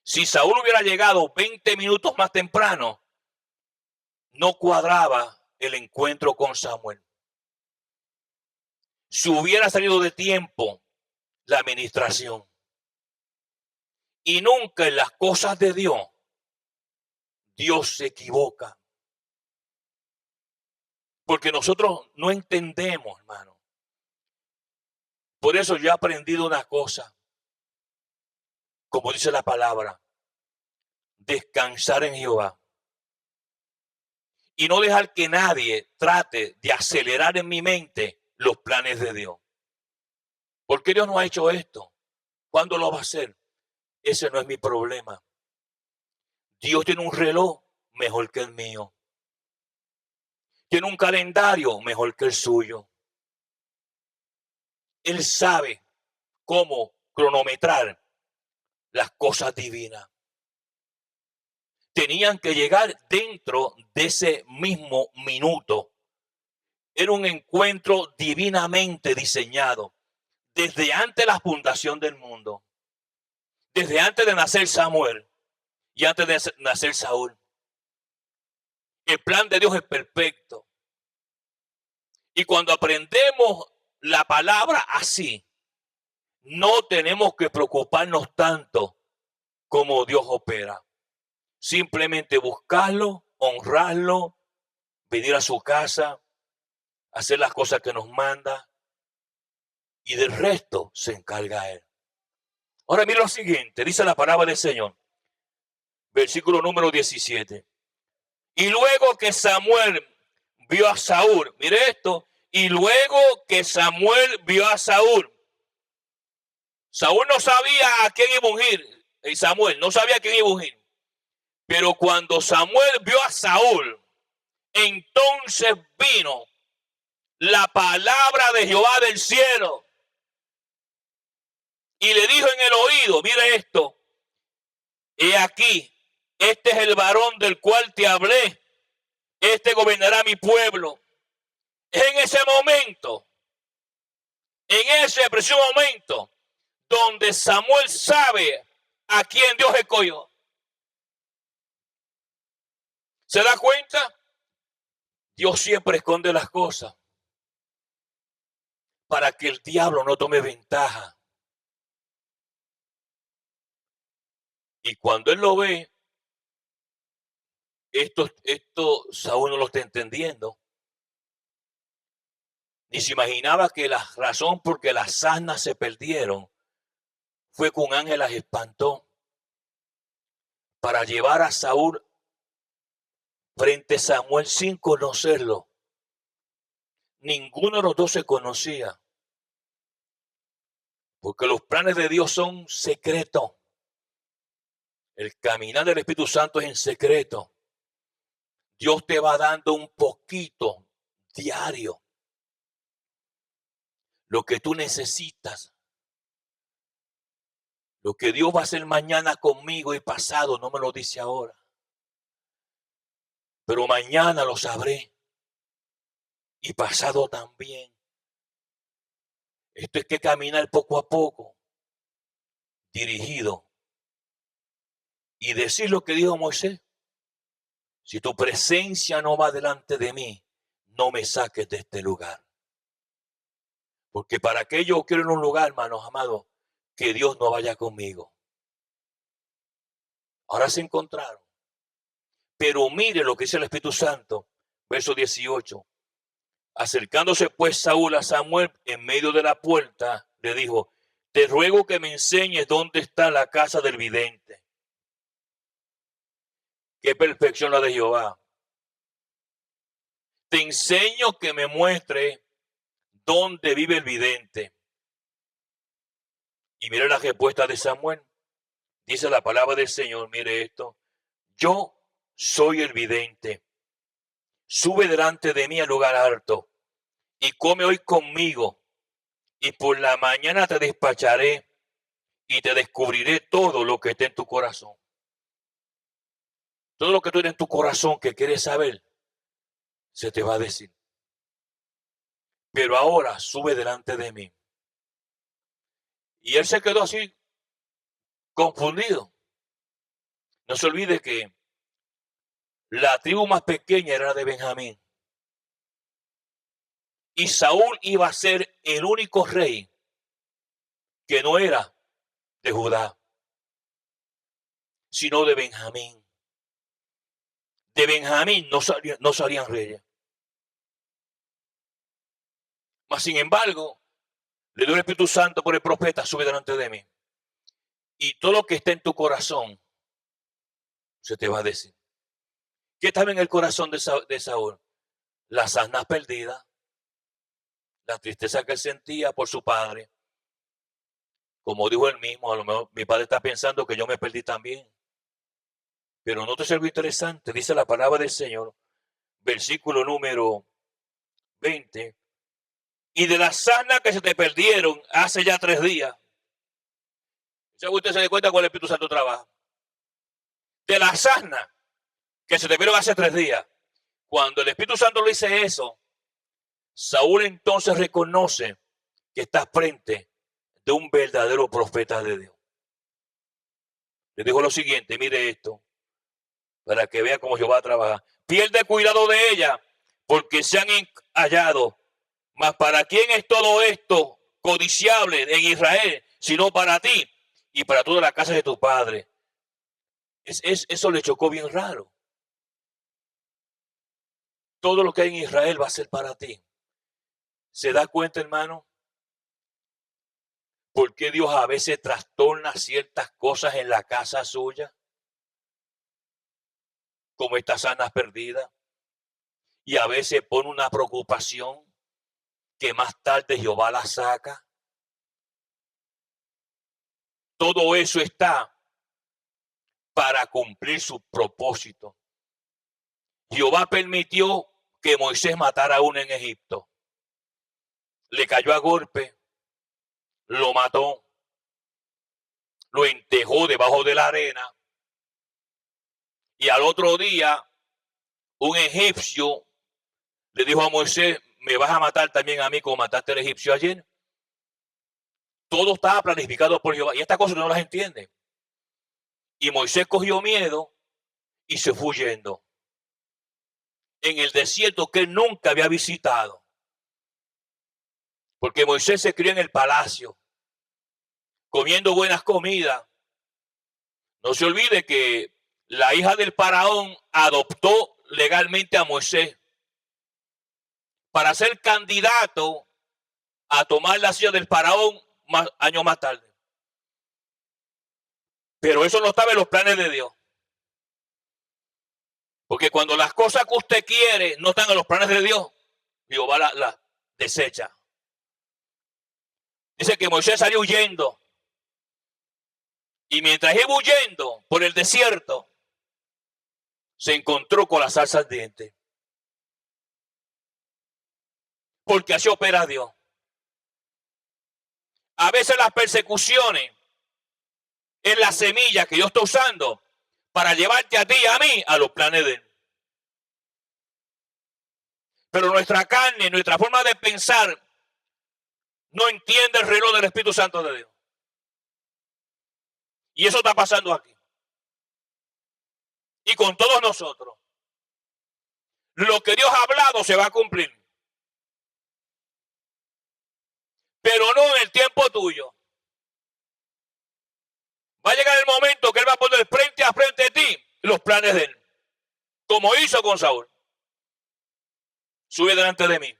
[SPEAKER 2] Si Saúl hubiera llegado 20 minutos más temprano, no cuadraba el encuentro con Samuel. Si hubiera salido de tiempo la administración. Y nunca en las cosas de Dios, Dios se equivoca. Porque nosotros no entendemos, hermano. Por eso yo he aprendido una cosa. Como dice la palabra, descansar en Jehová. Y no dejar que nadie trate de acelerar en mi mente los planes de Dios. ¿Por qué Dios no ha hecho esto? ¿Cuándo lo va a hacer? Ese no es mi problema. Dios tiene un reloj mejor que el mío. Tiene un calendario mejor que el suyo. Él sabe cómo cronometrar las cosas divinas. Tenían que llegar dentro de ese mismo minuto. Era un encuentro divinamente diseñado desde antes de la fundación del mundo, desde antes de nacer Samuel y antes de nacer Saúl. El plan de Dios es perfecto. Y cuando aprendemos la palabra así, no tenemos que preocuparnos tanto como Dios opera. Simplemente buscarlo, honrarlo, venir a su casa, hacer las cosas que nos manda y del resto se encarga Él. Ahora mira lo siguiente, dice la palabra del Señor, versículo número 17. Y luego que Samuel vio a Saúl, mire esto, y luego que Samuel vio a Saúl, Saúl no sabía a quién iba a ungir, y Samuel no sabía a quién iba a ungir. Pero cuando Samuel vio a Saúl, entonces vino la palabra de Jehová del cielo y le dijo en el oído, mire esto, he aquí, este es el varón del cual te hablé, este gobernará mi pueblo. Es en ese momento, en ese preciso momento, donde Samuel sabe a quién Dios escogió. ¿Se da cuenta? Dios siempre esconde las cosas para que el diablo no tome ventaja. Y cuando él lo ve, esto Saúl no lo está entendiendo. Ni se imaginaba que la razón por que las asnas se perdieron fue que un ángel las espantó para llevar a Saúl frente a Samuel sin conocerlo. Ninguno de los dos se conocía. Porque los planes de Dios son secretos. El caminar del Espíritu Santo es en secreto. Dios te va dando un poquito diario. Lo que tú necesitas. Lo que Dios va a hacer mañana conmigo y pasado no me lo dice ahora. Pero mañana lo sabré. y pasado también. Esto es que caminar poco a poco, dirigido, y decir lo que dijo Moisés: si tu presencia no va delante de mí, no me saques de este lugar. Porque para qué yo quiero en un lugar, hermanos amados, que Dios no vaya conmigo. Ahora se encontraron. Pero mire lo que dice el Espíritu Santo, verso 18. Acercándose pues Saúl a Samuel en medio de la puerta, le dijo: te ruego que me enseñes dónde está la casa del vidente. Qué perfección la de Jehová. Te enseño que me muestre dónde vive el vidente. Y mire la respuesta de Samuel. Dice la palabra del Señor, mire esto: yo soy el vidente. Sube delante de mí al lugar alto y come hoy conmigo, y por la mañana te despacharé y te descubriré todo lo que está en tu corazón. Todo lo que tú tienes en tu corazón que quieres saber, se te va a decir. Pero ahora sube delante de mí. Y él se quedó así, confundido. No se olvide que la tribu más pequeña era la de Benjamín. Y Saúl iba a ser el único rey que no era de Judá, sino de Benjamín. De Benjamín no salían reyes. Mas sin embargo, le dio el Espíritu Santo por el profeta: sube delante de mí. Y todo lo que está en tu corazón se te va a decir. ¿Qué estaba en el corazón de Saúl? Las asnas perdidas, la tristeza que él sentía por su padre. Como dijo él mismo, a lo mejor mi padre está pensando que yo me perdí también. Pero no te es algo interesante, dice la palabra del Señor, versículo número 20. Y de las asnas que se te perdieron hace ya 3 días. ¿Sabe usted se da cuenta cuál el Espíritu Santo trabaja? De las asnas que se te perdieron hace 3 días. Cuando el Espíritu Santo le dice eso, Saúl entonces reconoce que está frente de un verdadero profeta de Dios. Le dijo lo siguiente: mire esto, para que vea cómo Jehová trabaja. Pierde cuidado de ella, porque se han hallado. Mas ¿para quién es todo esto codiciable en Israel, sino para ti y para toda la casa de tu padre? Eso le chocó bien raro. Todo lo que hay en Israel va a ser para ti. ¿Se da cuenta, hermano? ¿Por qué Dios a veces trastorna ciertas cosas en la casa suya? Como estas asnas perdidas. Y a veces pone una preocupación que más tarde Jehová la saca. Todo eso está para cumplir su propósito. Jehová permitió que Moisés matara a uno en Egipto. Le cayó a golpe, lo mató, lo enterró debajo de la arena. Y al otro día, un egipcio le dijo a Moisés: me vas a matar también a mí como mataste al egipcio ayer. Todo estaba planificado por Jehová. Y estas cosas no las entiende. Y Moisés cogió miedo y se fue huyendo. En el desierto que él nunca había visitado. Porque Moisés se crió en el palacio, comiendo buenas comidas. No se olvide que la hija del faraón adoptó legalmente a Moisés para ser candidato a tomar la silla del faraón años más tarde. Pero eso no estaba en los planes de Dios. Porque cuando las cosas que usted quiere no están en los planes de Dios, Jehová la desecha. Dice que Moisés salió huyendo. Y mientras iba huyendo por el desierto, se encontró con la zarza ardiente. Porque así opera Dios. A veces las persecuciones es la semilla que Dios está usando para llevarte a ti y a mí a los planes de Él. Pero nuestra carne, nuestra forma de pensar, no entiende el reloj del Espíritu Santo de Dios. Y eso está pasando aquí. Y con todos nosotros. Lo que Dios ha hablado se va a cumplir. Pero no en el tiempo tuyo. Va a llegar el momento que Él va a poner frente a frente de ti los planes de Él. Como hizo con Saúl. Sube delante de mí.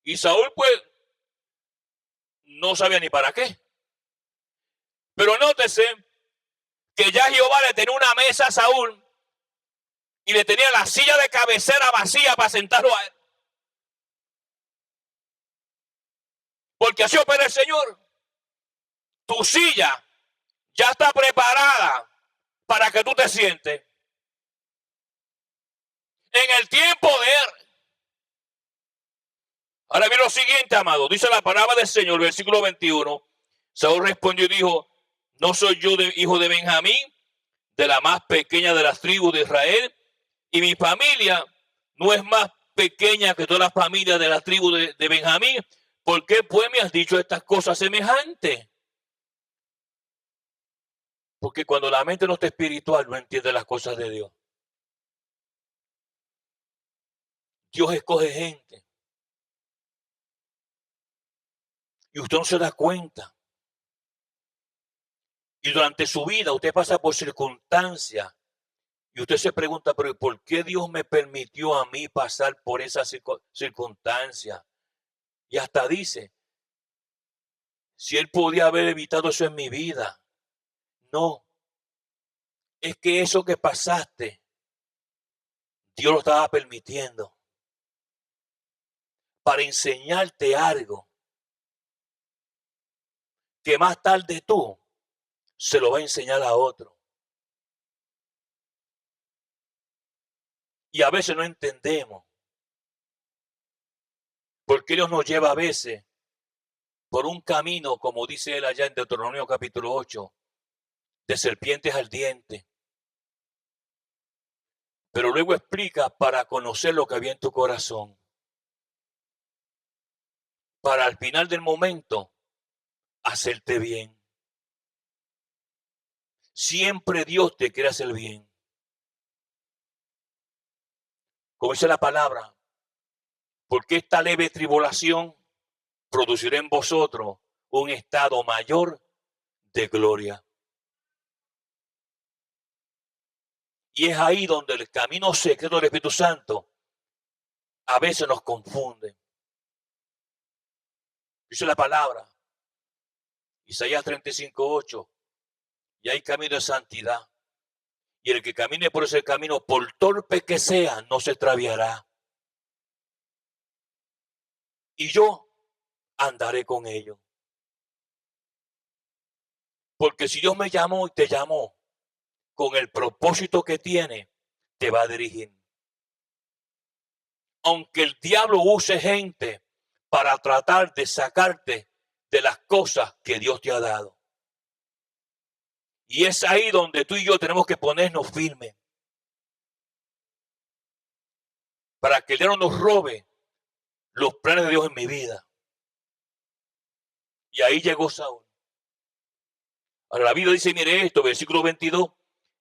[SPEAKER 2] Y Saúl, pues, no sabía ni para qué. Pero nótese que ya Jehová le tenía una mesa a Saúl y le tenía la silla de cabecera vacía para sentarlo a él. Porque así opera el Señor. Tu silla ya está preparada para que tú te sientes. En el tiempo de Él. Ahora bien lo siguiente, amado. Dice la palabra del Señor, versículo 21. Saúl respondió y dijo, ¿no soy yo hijo de Benjamín, de la más pequeña de las tribus de Israel? Y mi familia no es más pequeña que todas las familias de la tribu de Benjamín. ¿Por qué pues me has dicho estas cosas semejantes? Porque cuando la mente no está espiritual, no entiende las cosas de Dios. Dios escoge gente. Y usted no se da cuenta. Y durante su vida usted pasa por circunstancias. Y usted se pregunta, pero ¿por qué Dios me permitió a mí pasar por esas circunstancias? Y hasta dice, si Él podía haber evitado eso en mi vida. No. Es que eso que pasaste, Dios lo estaba permitiendo. Para enseñarte algo. Que más tarde tú se lo va a enseñar a otro. Y a veces no entendemos. Porque Dios nos lleva a veces por un camino, como dice Él allá en Deuteronomio capítulo 8, de serpientes al diente. Pero luego explica para conocer lo que había en tu corazón. Para al final del momento, hacerte bien. Siempre Dios te quiere hacer bien. Como dice la palabra, porque esta leve tribulación producirá en vosotros un estado mayor de gloria. Y es ahí donde el camino secreto del Espíritu Santo a veces nos confunde. Dice la palabra, Isaías 35:8, y hay camino de santidad. Y el que camine por ese camino, por torpe que sea, no se extraviará. Y yo andaré con ellos. Porque si Dios me llamó y te llamó, con el propósito que tiene, te va a dirigir. Aunque el diablo use gente para tratar de sacarte de las cosas que Dios te ha dado. Y es ahí donde tú y yo tenemos que ponernos firmes. Para que el diablo no nos robe los planes de Dios en mi vida. Y ahí llegó Saúl. Ahora la Biblia dice, mire esto, versículo 22.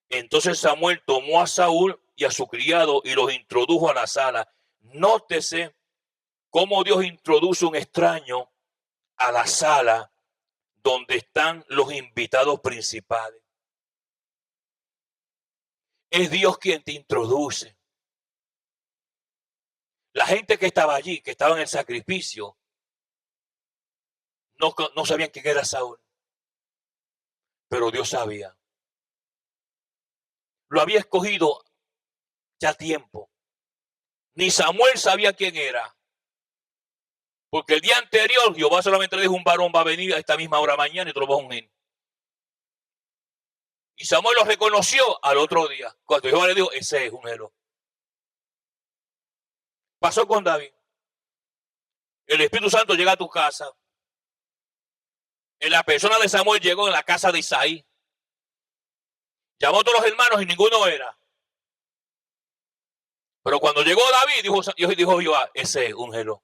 [SPEAKER 2] Entonces Samuel tomó a Saúl y a su criado y los introdujo a la sala. Nótese cómo Dios introduce un extraño a la sala donde están los invitados principales. Es Dios quien te introduce. La gente que estaba allí, que estaba en el sacrificio, no sabían quién era Saúl. Pero Dios sabía. Lo había escogido ya tiempo. Ni Samuel sabía quién era. Porque el día anterior Jehová solamente le dijo, un varón va a venir a esta misma hora mañana y te lo va a ungir. Y Samuel lo reconoció al otro día. Cuando Jehová le dijo, ese es un héroe. Pasó con David. El Espíritu Santo llega a tu casa. En la persona de Samuel llegó en la casa de Isaí. Llamó a todos los hermanos y ninguno era. Pero cuando llegó David, dijo Jehová, ese úngelo.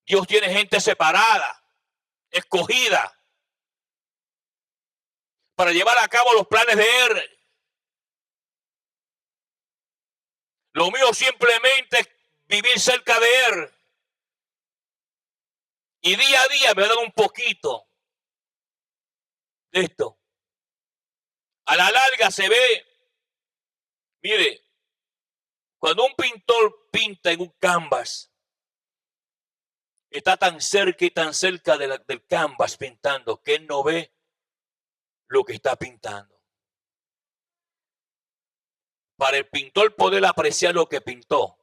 [SPEAKER 2] Dios tiene gente separada, escogida, para llevar a cabo los planes de Él. Lo mío simplemente es vivir cerca de Él. Y día a día me dan un poquito de esto. A la larga se ve, mire, cuando un pintor pinta en un canvas, está tan cerca y tan cerca del canvas pintando que él no ve lo que está pintando. Para el pintor poder apreciar lo que pintó,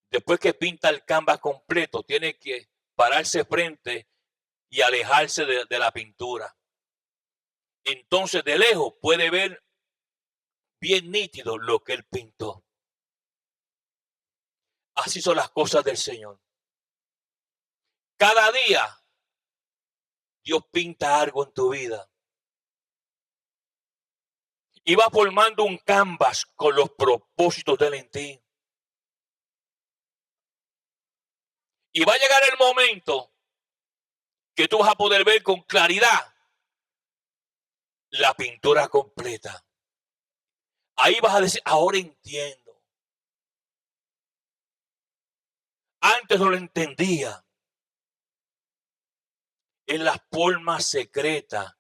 [SPEAKER 2] después que pinta el canvas completo, tiene que pararse frente y alejarse de la pintura. Entonces de lejos puede ver bien nítido lo que él pintó. Así son las cosas del Señor. Cada día Dios pinta algo en tu vida. Y va formando un canvas con los propósitos de Él en ti. Y va a llegar el momento que tú vas a poder ver con claridad la pintura completa. Ahí vas a decir, ahora entiendo. Antes no lo entendía. En las formas secretas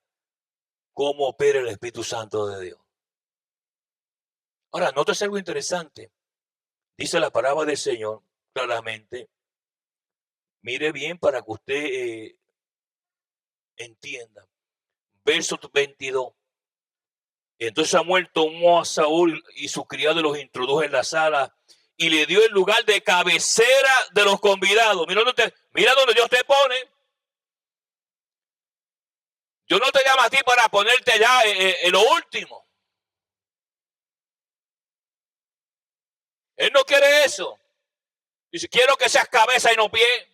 [SPEAKER 2] cómo opera el Espíritu Santo de Dios. Ahora, nótese algo interesante. Dice la palabra del Señor claramente. Mire bien para que usted entienda. Verso 22. Entonces Samuel tomó a Saúl y su criado y los introdujo en la sala y le dio el lugar de cabecera de los convidados. Mira donde Dios te pone. Yo no te llamo a ti para ponerte allá en lo último. Él no quiere eso. Dice, quiero que seas cabeza y no pie.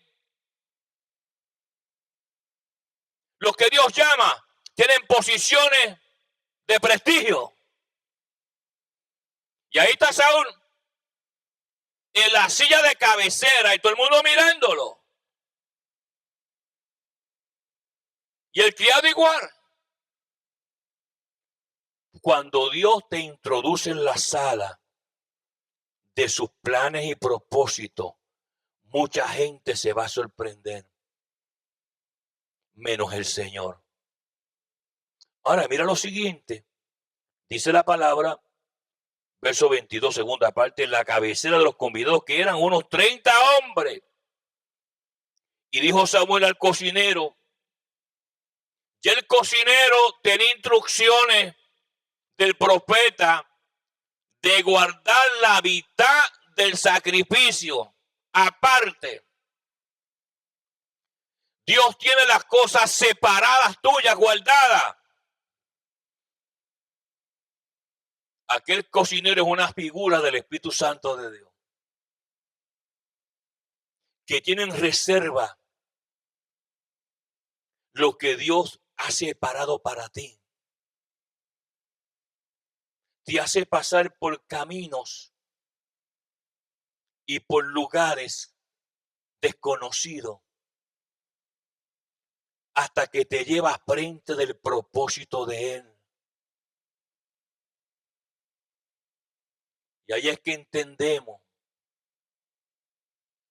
[SPEAKER 2] Los que Dios llama tienen posiciones de prestigio. Y ahí está Saúl en la silla de cabecera y todo el mundo mirándolo. Y el criado igual. Cuando Dios te introduce en la sala de sus planes y propósitos, mucha gente se va a sorprender, menos el Señor. Ahora, mira lo siguiente. Dice la palabra, verso 22, segunda parte, en la cabecera de los convidados, que eran unos 30 hombres. Y dijo Samuel al cocinero, y el cocinero tenía instrucciones del profeta de guardar la mitad del sacrificio aparte. Dios tiene las cosas separadas tuyas, guardadas. Aquel cocinero es una figura del Espíritu Santo de Dios, que tienen reserva lo que Dios ha separado para ti. Te hace pasar por caminos y por lugares desconocidos hasta que te lleva frente del propósito de Él. Y ahí es que entendemos,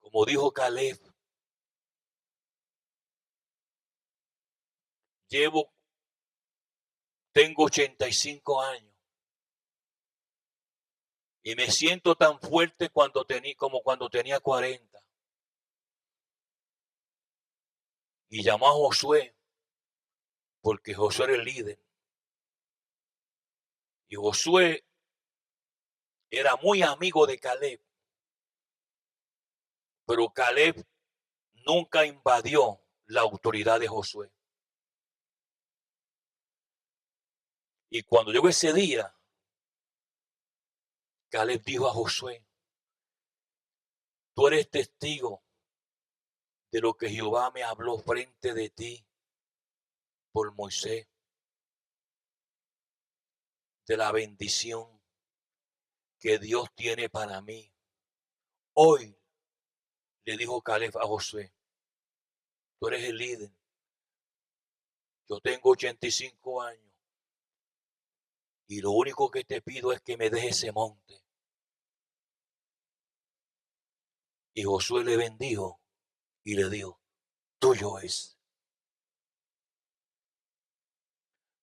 [SPEAKER 2] como dijo Caleb, tengo 85 años y me siento tan fuerte como cuando tenía 40. Y llamó a Josué, porque Josué era el líder. Y Josué era muy amigo de Caleb. Pero Caleb nunca invadió la autoridad de Josué. Y cuando llegó ese día, Caleb dijo a Josué, tú eres testigo de lo que Jehová me habló frente de ti por Moisés, de la bendición que Dios tiene para mí. Hoy le dijo Caleb a Josué, tú eres el líder. Yo tengo 85 años y lo único que te pido es que me dejes ese monte. Y Josué le bendijo y le dijo, tuyo es.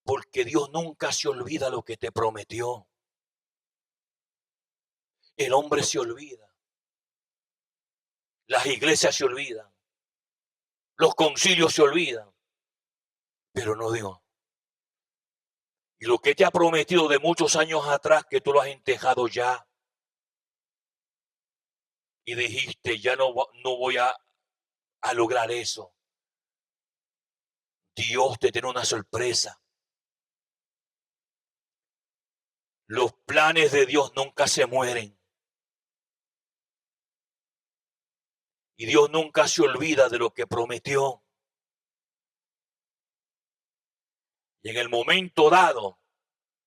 [SPEAKER 2] Porque Dios nunca se olvida lo que te prometió. El hombre se olvida. Las iglesias se olvidan. Los concilios se olvidan. Pero no Dios. Y lo que te ha prometido de muchos años atrás, que tú lo has entejado ya. Y dijiste, ya no voy a lograr eso. Dios te tiene una sorpresa. Los planes de Dios nunca se mueren. Y Dios nunca se olvida de lo que prometió. Y en el momento dado,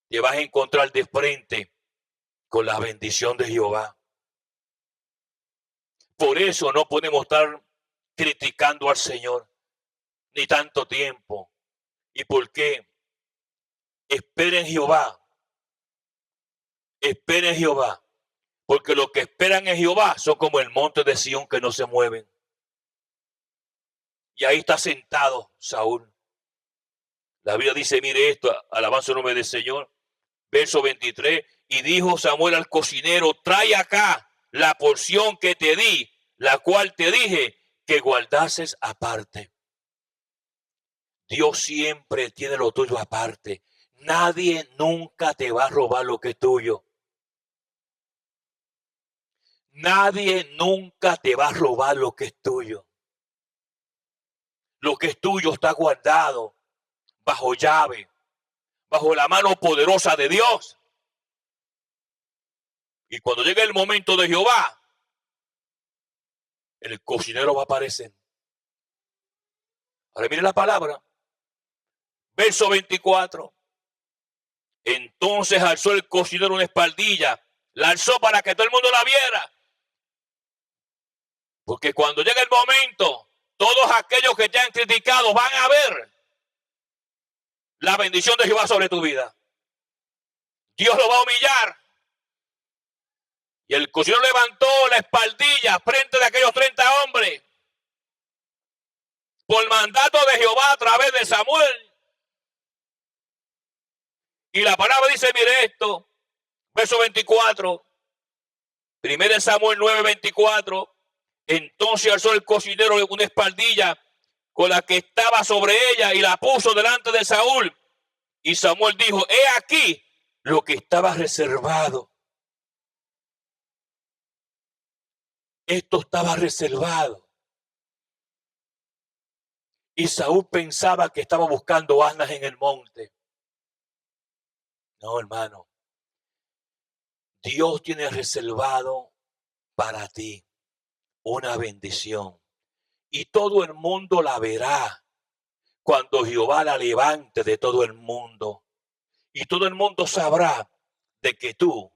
[SPEAKER 2] te vas a encontrar de frente con la bendición de Jehová. Por eso no podemos estar criticando al Señor ni tanto tiempo. ¿Y por qué? Esperen en Jehová. Esperen en Jehová. Porque los que esperan en Jehová son como el monte de Sión que no se mueven. Y ahí está sentado Saúl. La Biblia dice, mire esto, alabanza el nombre del Señor. Verso 23. Y dijo Samuel al cocinero, trae acá la porción que te di, la cual te dije que guardases aparte. Dios siempre tiene lo tuyo aparte. Nadie nunca te va a robar lo que es tuyo. Nadie nunca te va a robar lo que es tuyo. Lo que es tuyo está guardado bajo llave, bajo la mano poderosa de Dios. Y cuando llegue el momento de Jehová, el cocinero va a aparecer. Ahora mire la palabra. Verso 24. Entonces alzó el cocinero una espaldilla. La alzó para que todo el mundo la viera. Porque cuando llegue el momento, todos aquellos que te han criticado van a ver la bendición de Jehová sobre tu vida. Dios lo va a humillar. Y el cocinero levantó la espaldilla frente de aquellos 30 hombres. Por mandato de Jehová a través de Samuel. Y la palabra dice, mire esto, verso 24. 1 Samuel 9:24. Entonces alzó el cocinero una espaldilla con la que estaba sobre ella y la puso delante de Saúl. Y Samuel dijo, he aquí lo que estaba reservado. Esto estaba reservado. Y Saúl pensaba que estaba buscando asnas en el monte. No, hermano. Dios tiene reservado para ti una bendición. Y todo el mundo la verá cuando Jehová la levante de todo el mundo. Y todo el mundo sabrá de que tú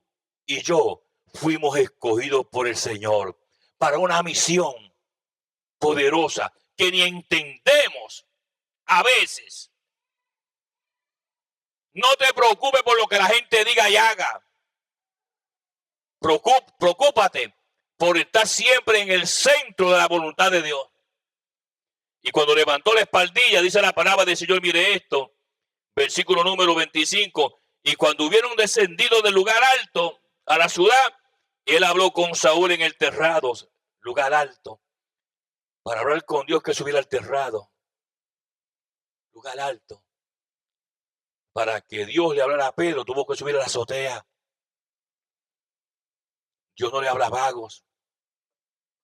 [SPEAKER 2] y yo fuimos escogidos por el Señor para una misión poderosa que ni entendemos a veces. No te preocupes por lo que la gente diga y haga. Preocúpate por estar siempre en el centro de la voluntad de Dios. Y cuando levantó la espaldilla, dice la palabra del Señor, mire esto, versículo número 25, y cuando hubieron descendido del lugar alto a la ciudad, él habló con Saúl en el terrado, lugar alto. Para hablar con Dios que subiera al terrado, lugar alto. Para que Dios le hablara a Pedro, tuvo que subir a la azotea. Dios no le habla a vagos,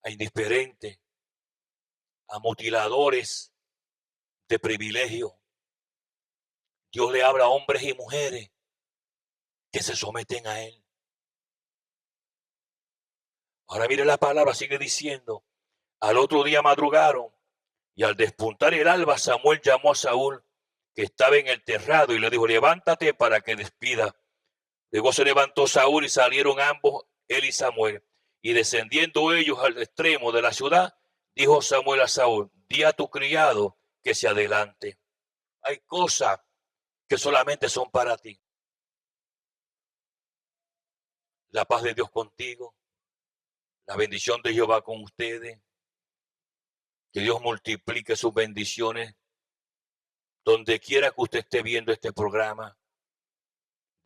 [SPEAKER 2] a indiferentes, a mutiladores de privilegio. Dios le habla a hombres y mujeres que se someten a Él. Ahora mire la palabra, sigue diciendo. Al otro día madrugaron y al despuntar el alba, Samuel llamó a Saúl, que estaba en el terrado, y le dijo, levántate para que despida Luego se levantó Saúl y salieron ambos, él y Samuel. Y descendiendo ellos al extremo de la ciudad, dijo Samuel a Saúl: di a tu criado que se adelante. Hay cosas que solamente son para ti. La paz de Dios contigo, la bendición de Jehová con ustedes. Que Dios multiplique sus bendiciones donde quiera que usted esté viendo este programa.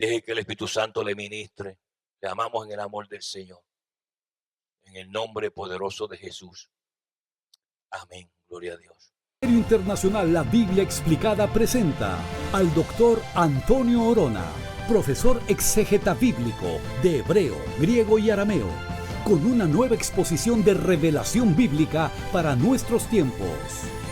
[SPEAKER 2] Deje que el Espíritu Santo le ministre. Le amamos en el amor del Señor. En el nombre poderoso de Jesús. Amén. Gloria a Dios.
[SPEAKER 1] Internacional La Biblia Explicada presenta al doctor Antonio Orona, profesor exégeta bíblico de hebreo, griego y arameo, con una nueva exposición de revelación bíblica para nuestros tiempos.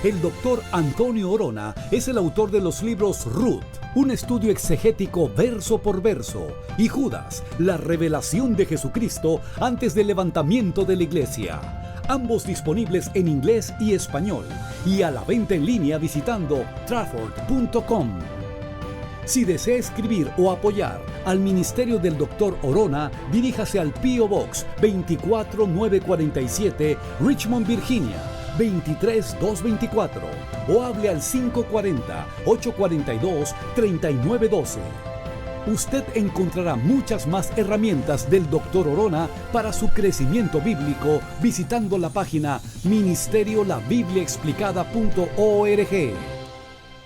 [SPEAKER 1] El doctor Antonio Orona es el autor de los libros Ruth, un estudio exegético verso por verso, y Judas, la revelación de Jesucristo antes del levantamiento de la iglesia. Ambos disponibles en inglés y español, y a la venta en línea visitando trafford.com. Si desea escribir o apoyar al ministerio del Dr. Orona, diríjase al P.O. Box 24947, Richmond, Virginia 23224, o hable al 540-842-3912. Usted encontrará muchas más herramientas del Dr. Orona para su crecimiento bíblico visitando la página ministeriolabibliaexplicada.org.